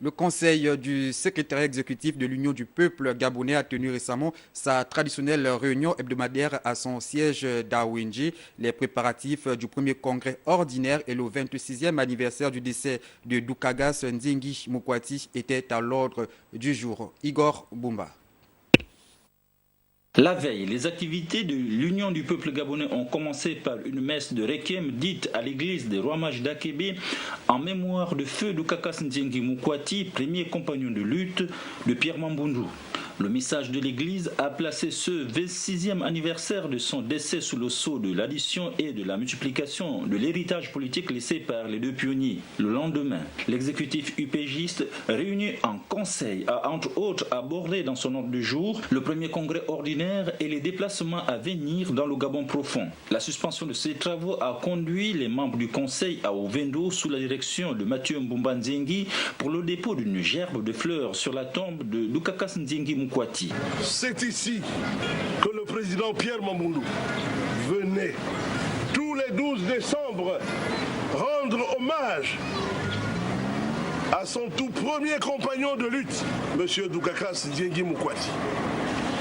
Le conseil du secrétaire exécutif de l'Union du peuple gabonais a tenu récemment sa traditionnelle réunion hebdomadaire à son siège d'Awinji. Les préparatifs du premier congrès ordinaire et le 26e anniversaire du décès de Doukagas Ndingi Mukwati étaient à l'ordre du jour. Igor Bumba. La veille, les activités de l'Union du peuple gabonais ont commencé par une messe de requiem dite à l'église des Rois Mages d'Akébé en mémoire de feu Doukagas Ndingi Mukwati, premier compagnon de lutte de Pierre Mambundu. Le message de l'Église a placé ce 26e anniversaire de son décès sous le sceau de l'addition et de la multiplication de l'héritage politique laissé par les deux pionniers. Le lendemain, l'exécutif UPGiste, réuni en conseil, a entre autres abordé dans son ordre du jour le premier congrès ordinaire et les déplacements à venir dans le Gabon profond. La suspension de ces travaux a conduit les membres du conseil à Ovendo sous la direction de Mathieu Mbumba Nzengi pour le dépôt d'une gerbe de fleurs sur la tombe de Doukagas Ndingi Mukwati. C'est ici que le président Pierre Mambundu venait tous les 12 décembre rendre hommage à son tout premier compagnon de lutte, M. Doukagas Ndingi Mukwati.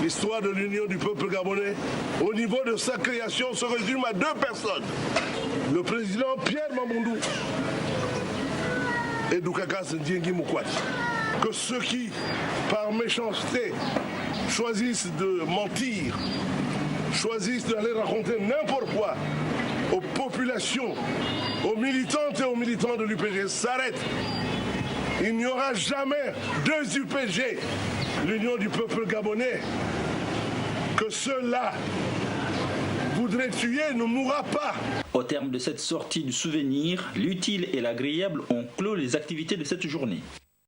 L'histoire de l'Union du peuple gabonais, au niveau de sa création, se résume à deux personnes. Le président Pierre Mambundu et Doukagas Ndingi Mukwati. Que ceux qui, par méchanceté, choisissent de mentir, choisissent d'aller raconter n'importe quoi aux populations, aux militantes et aux militants de l'UPG s'arrêtent. Il n'y aura jamais deux UPG, l'Union du peuple gabonais, que ceux-là voudraient tuer ne mourra pas. Au terme de cette sortie du souvenir, l'utile et l'agréable ont clos les activités de cette journée.